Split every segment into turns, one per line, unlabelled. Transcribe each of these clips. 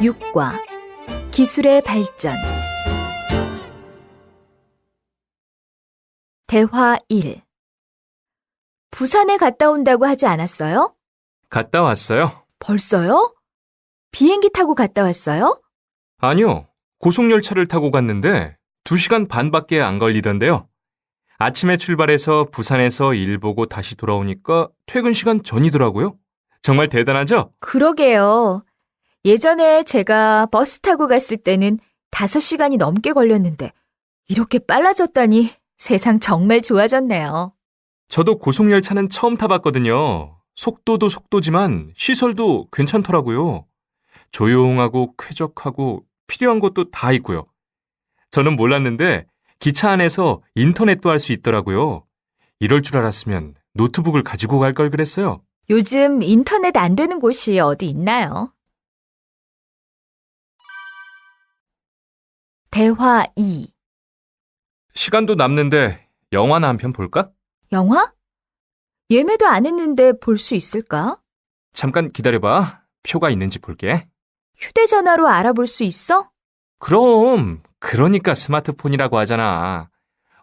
육과 기술의 발전. 대화 1. 부산에 갔다 온다고 하지 않았어요?
갔다 왔어요?
벌써요? 비행기 타고 갔다 왔어요?
아니요. 고속열차를 타고 갔는데 2시간 반밖에 안 걸리던데요. 아침에 출발해서 부산에서 일 보고 다시 돌아오니까 퇴근 시간 전이더라고요. 정말 대단하죠?
그러게요. 예전에 제가 버스 타고 갔을 때는 5시간이 넘게 걸렸는데 이렇게 빨라졌다니 세상 정말 좋아졌네요.
저도 고속열차는 처음 타봤거든요. 속도도 속도지만 시설도 괜찮더라고요. 조용하고 쾌적하고 필요한 것도 다 있고요. 저는 몰랐는데 기차 안에서 인터넷도 할 수 있더라고요. 이럴 줄 알았으면 노트북을 가지고 갈 걸 그랬어요.
요즘 인터넷 안 되는 곳이 어디 있나요? 대화 2.
시간도 남는데 영화나 한 편 볼까?
영화? 예매도 안 했는데 볼 수 있을까?
잠깐 기다려봐. 표가 있는지 볼게.
휴대전화로 알아볼 수 있어?
그럼, 그러니까 스마트폰이라고 하잖아.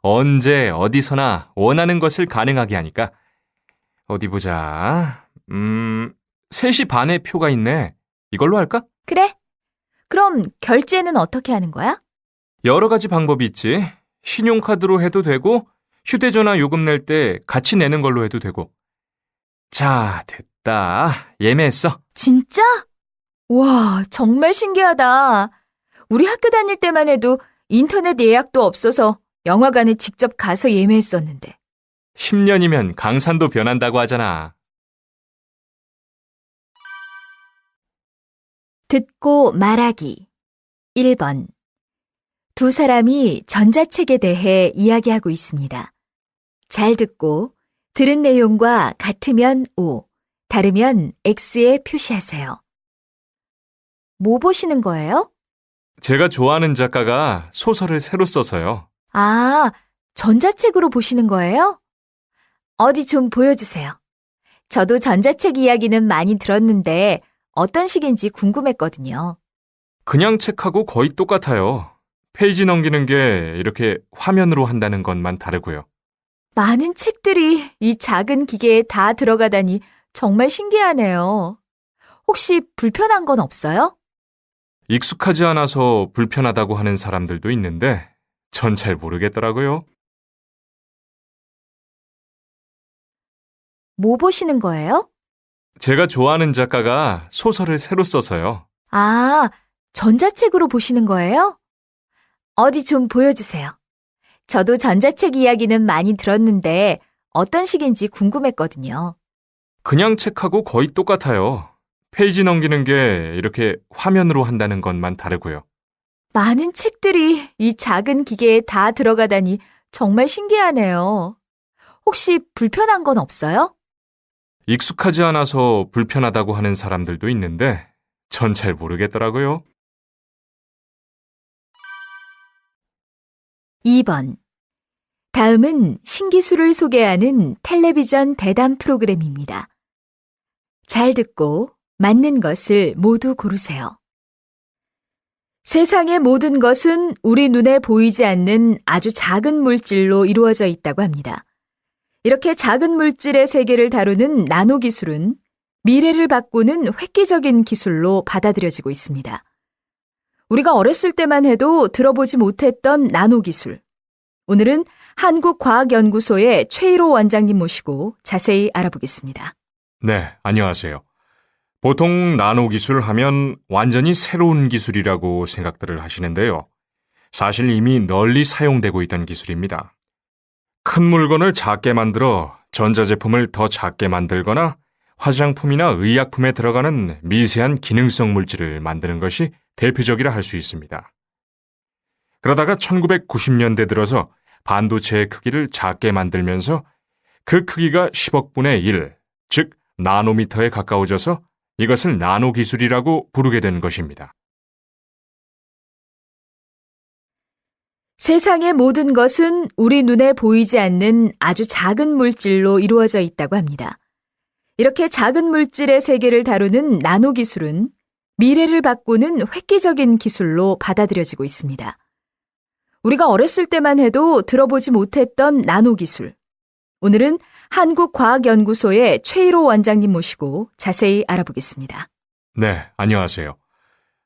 언제 어디서나 원하는 것을 가능하게 하니까. 어디 보자. 3시 반에 표가 있네. 이걸로 할까?
그래. 그럼 결제는 어떻게 하는 거야?
여러 가지 방법이 있지. 신용카드로 해도 되고, 휴대전화 요금 낼 때 같이 내는 걸로 해도 되고. 자, 됐다. 예매했어.
진짜? 와, 정말 신기하다. 우리 학교 다닐 때만 해도 인터넷 예약도 없어서 영화관에 직접 가서 예매했었는데.
10년이면 강산도 변한다고 하잖아.
듣고 말하기. 1번. 두 사람이 전자책에 대해 이야기하고 있습니다. 잘 듣고 들은 내용과 같으면 O, 다르면 X에 표시하세요. 뭐 보시는 거예요?
제가 좋아하는 작가가 소설을 새로 써서요.
아, 전자책으로 보시는 거예요? 어디 좀 보여주세요. 저도 전자책 이야기는 많이 들었는데 어떤 식인지 궁금했거든요.
그냥 책하고 거의 똑같아요. 페이지 넘기는 게 이렇게 화면으로 한다는 것만 다르고요.
많은 책들이 이 작은 기계에 다 들어가다니 정말 신기하네요. 혹시 불편한 건 없어요?
익숙하지 않아서 불편하다고 하는 사람들도 있는데 전 잘 모르겠더라고요.
뭐 보시는 거예요?
제가 좋아하는 작가가 소설을 새로 써서요.
아, 전자책으로 보시는 거예요? 어디 좀 보여주세요. 저도 전자책 이야기는 많이 들었는데 어떤 식인지 궁금했거든요.
그냥 책하고 거의 똑같아요. 페이지 넘기는 게 이렇게 화면으로 한다는 것만 다르고요.
많은 책들이 이 작은 기계에 다 들어가다니 정말 신기하네요. 혹시 불편한 건 없어요?
익숙하지 않아서 불편하다고 하는 사람들도 있는데 전 잘 모르겠더라고요.
2번. 다음은 신기술을 소개하는 텔레비전 대담 프로그램입니다. 잘 듣고 맞는 것을 모두 고르세요. 세상의 모든 것은 우리 눈에 보이지 않는 아주 작은 물질로 이루어져 있다고 합니다. 이렇게 작은 물질의 세계를 다루는 나노 기술은 미래를 바꾸는 획기적인 기술로 받아들여지고 있습니다. 우리가 어렸을 때만 해도 들어보지 못했던 나노 기술. 오늘은 한국과학연구소의 최일호 원장님 모시고 자세히 알아보겠습니다.
네, 안녕하세요. 보통 나노 기술 하면 완전히 새로운 기술이라고 생각들을 하시는데요. 사실 이미 널리 사용되고 있던 기술입니다. 큰 물건을 작게 만들어 전자제품을 더 작게 만들거나 화장품이나 의약품에 들어가는 미세한 기능성 물질을 만드는 것이 대표적이라 할 수 있습니다. 그러다가 1990년대 들어서 반도체의 크기를 작게 만들면서 그 크기가 10억 분의 1, 즉 나노미터에 가까워져서 이것을 나노 기술이라고 부르게 된 것입니다.
세상의 모든 것은 우리 눈에 보이지 않는 아주 작은 물질로 이루어져 있다고 합니다. 이렇게 작은 물질의 세계를 다루는 나노 기술은 미래를 바꾸는 획기적인 기술로 받아들여지고 있습니다. 우리가 어렸을 때만 해도 들어보지 못했던 나노 기술. 오늘은 한국과학연구소의 최일호 원장님 모시고 자세히 알아보겠습니다.
네, 안녕하세요.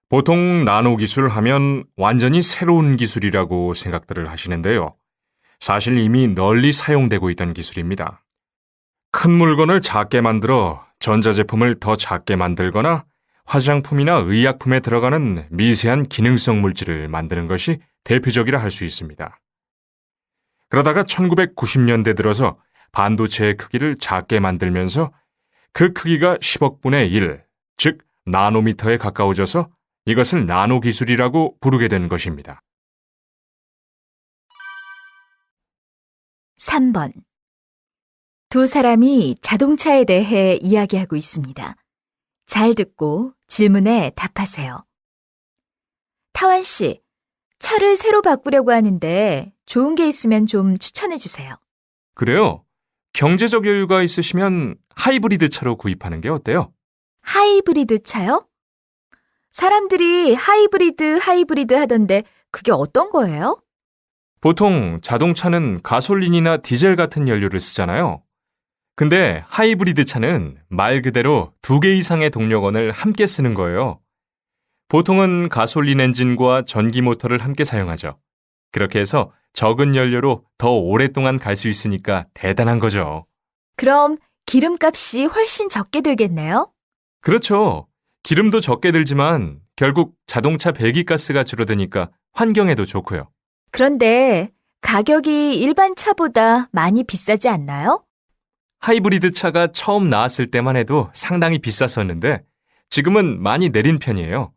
보통 나노 기술 하면 완전히 새로운 기술이라고 생각들을 하시는데요. 사실 이미 널리 사용되고 있던 기술입니다. 큰 물건을 작게 만들어 전자제품을 더 작게 만들거나 화장품이나 의약품에 들어가는 미세한 기능성 물질을 만드는 것이 대표적이라 할 수 있습니다. 그러다가 1990년대 들어서 반도체의 크기를 작게 만들면서 그 크기가 10억 분의 1, 즉 나노미터에 가까워져서 이것을 나노 기술이라고 부르게 된 것입니다.
3번. 두 사람이 자동차에 대해 이야기하고 있습니다. 잘 듣고 질문에 답하세요. 타완 씨, 차를 새로 바꾸려고 하는데 좋은 게 있으면 좀 추천해 주세요.
그래요? 경제적 여유가 있으시면 하이브리드 차로 구입하는 게 어때요?
하이브리드 차요? 사람들이 하이브리드 하던데 그게 어떤 거예요?
보통 자동차는 가솔린이나 디젤 같은 연료를 쓰잖아요. 근데 하이브리드 차는 말 그대로 2개 이상의 동력원을 함께 쓰는 거예요. 보통은 가솔린 엔진과 전기 모터를 함께 사용하죠. 그렇게 해서 적은 연료로 더 오랫동안 갈 수 있으니까 대단한 거죠.
그럼 기름값이 훨씬 적게 들겠네요?
그렇죠. 기름도 적게 들지만 결국 자동차 배기가스가 줄어드니까 환경에도 좋고요.
그런데 가격이 일반 차보다 많이 비싸지 않나요?
하이브리드 차가 처음 나왔을 때만 해도 상당히 비쌌었는데 지금은 많이 내린 편이에요.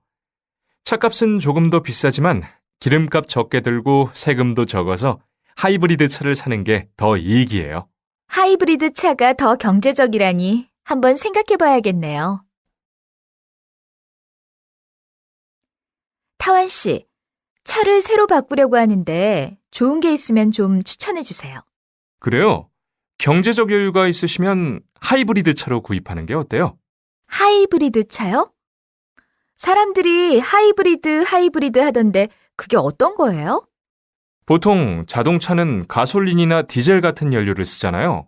차값은 조금 더 비싸지만 기름값 적게 들고 세금도 적어서 하이브리드 차를 사는 게 더 이익이에요.
하이브리드 차가 더 경제적이라니 한번 생각해 봐야겠네요. 타완 씨, 차를 새로 바꾸려고 하는데 좋은 게 있으면 좀 추천해 주세요.
그래요? 경제적 여유가 있으시면 하이브리드 차로 구입하는 게 어때요?
하이브리드 차요? 사람들이 하이브리드 하던데 그게 어떤 거예요?
보통 자동차는 가솔린이나 디젤 같은 연료를 쓰잖아요.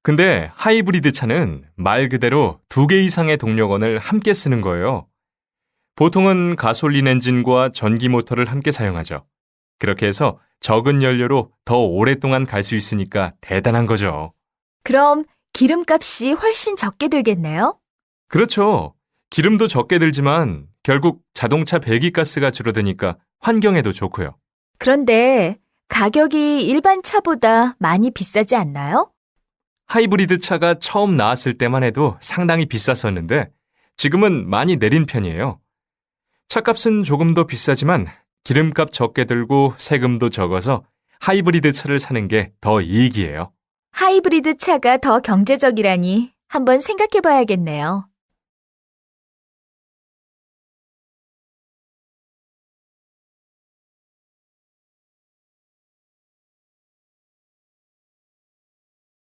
근데 하이브리드 차는 말 그대로 2개 이상의 동력원을 함께 쓰는 거예요. 보통은 가솔린 엔진과 전기 모터를 함께 사용하죠. 그렇게 해서 적은 연료로 더 오랫동안 갈 수 있으니까 대단한 거죠.
그럼 기름값이 훨씬 적게 들겠네요?
그렇죠. 기름도 적게 들지만 결국 자동차 배기가스가 줄어드니까 환경에도 좋고요.
그런데 가격이 일반 차보다 많이 비싸지 않나요?
하이브리드 차가 처음 나왔을 때만 해도 상당히 비쌌었는데 지금은 많이 내린 편이에요. 차값은 조금 더 비싸지만 기름값 적게 들고 세금도 적어서 하이브리드 차를 사는 게 더 이익이에요.
하이브리드 차가 더 경제적이라니 한번 생각해 봐야겠네요.